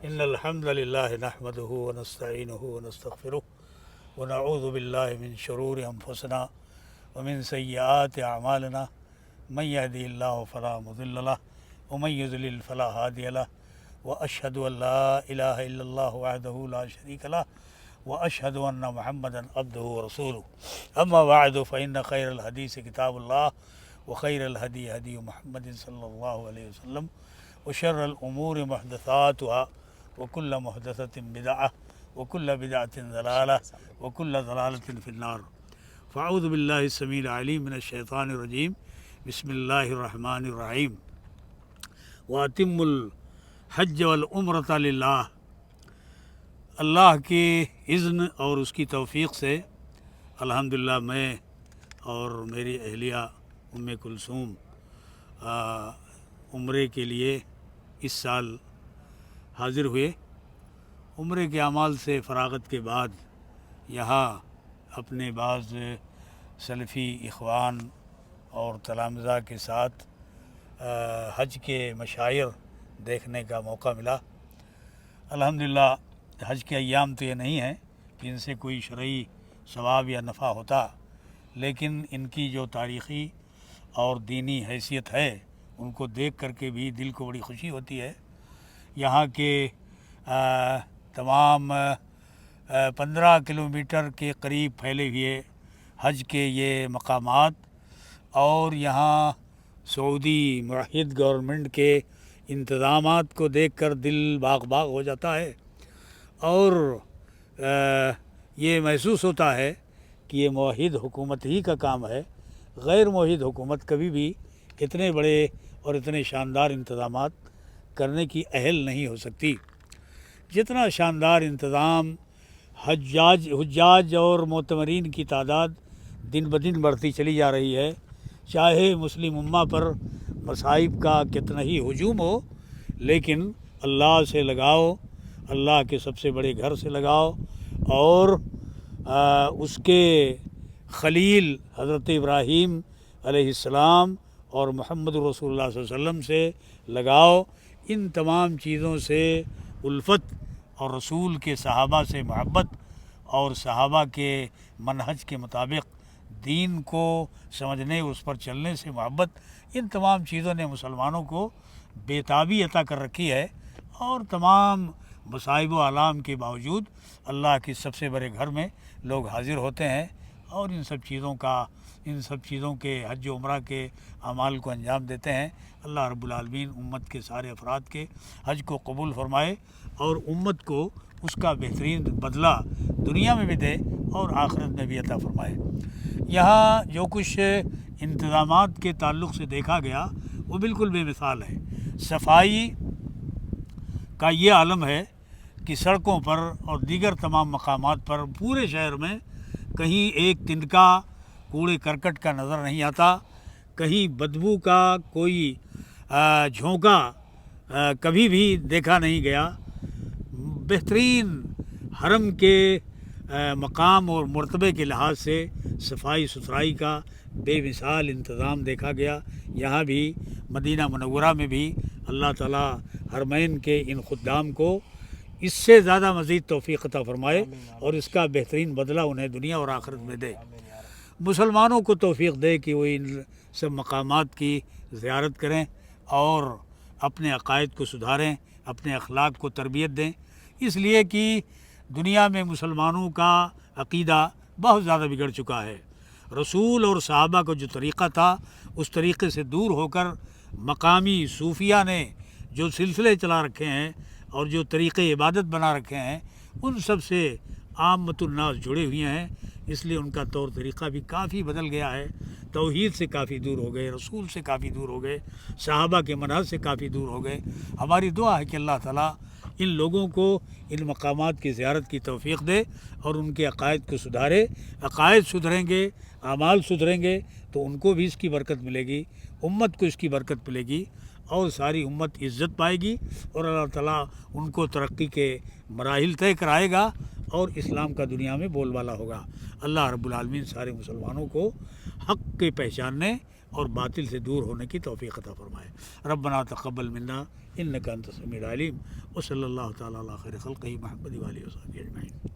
إن الحمد لله نحمده ونستعينه ونستغفره ونعوذ بالله من شرور أنفسنا ومن سيئات أعمالنا من يهده الله فلا مضل له ومن يضلل فلا هادي له وأشهد أن لا إله إلا الله وحده لا شريك له وأشهد أن محمدا عبده ورسوله أما بعد فإن خير الحديث كتاب الله وخير الهدي هدي محمد صلى الله عليه وسلم وشر الأمور محدثاتها وكل محدثة بدعة وكل بدعة ضلالة وكل ضلالة في النار فأعوذ بالله السميع العليم من الشيطان الرجيم بسم الله الرحمن الرحيم وأتم الحج والعمرة لله. اللہ کے اذن اور اس کی توفیق سے الحمدللہ میں اور میری اہلیہ ام کلثوم عمرے کے لیے اس سال حاضر ہوئے. عمرے کے اعمال سے فراغت کے بعد یہاں اپنے بعض سلفی اخوان اور تلامذہ کے ساتھ حج کے مشاعر دیکھنے کا موقع ملا. الحمدللہ حج کے ایام تو یہ نہیں ہیں کہ ان سے کوئی شرعی ثواب یا نفع ہوتا، لیکن ان کی جو تاریخی اور دینی حیثیت ہے ان کو دیکھ کر کے بھی دل کو بڑی خوشی ہوتی ہے. یہاں کے تمام 15 کلومیٹر کے قریب پھیلے ہوئے حج کے یہ مقامات اور یہاں سعودی معاہد گورنمنٹ کے انتظامات کو دیکھ کر دل باغ باغ ہو جاتا ہے اور یہ محسوس ہوتا ہے کہ یہ معاہد حکومت ہی کا کام ہے. غیر معاہد حکومت کبھی بھی اتنے بڑے اور اتنے شاندار انتظامات کرنے کی اہل نہیں ہو سکتی. جتنا شاندار انتظام حجاج اور معتمرین کی تعداد دن بدن بڑھتی چلی جا رہی ہے، چاہے مسلم امہ پر مصائب کا کتنا ہی ہجوم ہو، لیکن اللہ سے لگاؤ، اللہ کے سب سے بڑے گھر سے لگاؤ اور اس کے خلیل حضرت ابراہیم علیہ السلام اور محمد رسول اللہ صلی اللہ علیہ وسلم سے لگاؤ. ان تمام چیزوں سے الفت اور رسول کے صحابہ سے محبت اور صحابہ کے منہج کے مطابق دین کو سمجھنے، اس پر چلنے سے محبت، ان تمام چیزوں نے مسلمانوں کو بےتابی عطا کر رکھی ہے. اور تمام مصائب و آلام کے باوجود اللہ کے سب سے بڑے گھر میں لوگ حاضر ہوتے ہیں اور ان سب چیزوں کے حج و عمرہ کے اعمال کو انجام دیتے ہیں. اللہ رب العالمین امت کے سارے افراد کے حج کو قبول فرمائے اور امت کو اس کا بہترین بدلہ دنیا میں بھی دے اور آخرت میں بھی عطا فرمائے. یہاں جو کچھ انتظامات کے تعلق سے دیکھا گیا وہ بالکل بے مثال ہے. صفائی کا یہ عالم ہے کہ سڑکوں پر اور دیگر تمام مقامات پر پورے شہر میں کہیں ایک تنکا کوڑے کرکٹ کا نظر نہیں آتا، کہیں بدبو کا کوئی جھونکا کبھی بھی دیکھا نہیں گیا. بہترین حرم کے مقام اور مرتبے کے لحاظ سے صفائی ستھرائی کا بے مثال انتظام دیکھا گیا. یہاں بھی مدینہ منورہ میں بھی اللہ تعالیٰ حرمین کے ان خدام کو اس سے زیادہ مزید توفیق عطا فرمائے اور اس کا بہترین بدلہ انہیں دنیا اور آخرت میں دے. مسلمانوں کو توفیق دے کہ وہ ان سب مقامات کی زیارت کریں اور اپنے عقائد کو سدھاریں، اپنے اخلاق کو تربیت دیں. اس لیے کہ دنیا میں مسلمانوں کا عقیدہ بہت زیادہ بگڑ چکا ہے. رسول اور صحابہ کا جو طریقہ تھا اس طریقے سے دور ہو کر مقامی صوفیہ نے جو سلسلے چلا رکھے ہیں اور جو طریقے عبادت بنا رکھے ہیں ان سب سے عامت الناس جڑے ہوئے ہیں. اس لیے ان کا طور طریقہ بھی کافی بدل گیا ہے. توحید سے کافی دور ہو گئے، رسول سے کافی دور ہو گئے، صحابہ کے منہج سے کافی دور ہو گئے. ہماری دعا ہے کہ اللہ تعالیٰ ان لوگوں کو ان مقامات کی زیارت کی توفیق دے اور ان کے عقائد کو سدھارے. عقائد سدھریں گے، اعمال سدھریں گے تو ان کو بھی اس کی برکت ملے گی، امت کو اس کی برکت ملے گی اور ساری امت عزت پائے گی اور اللہ تعالیٰ ان کو ترقی کے مراحل طے کرائے گا اور اسلام کا دنیا میں بول بالا ہوگا. اللہ رب العالمین سارے مسلمانوں کو حق کے پہچاننے اور باطل سے دور ہونے کی توفیق عطا فرمائے. ربنا تقبل منا انک انت السمیع العلیم وصلی اللہ تعالی علی خیر خلقہ محمد و آلہ وصحبہ اجمعین.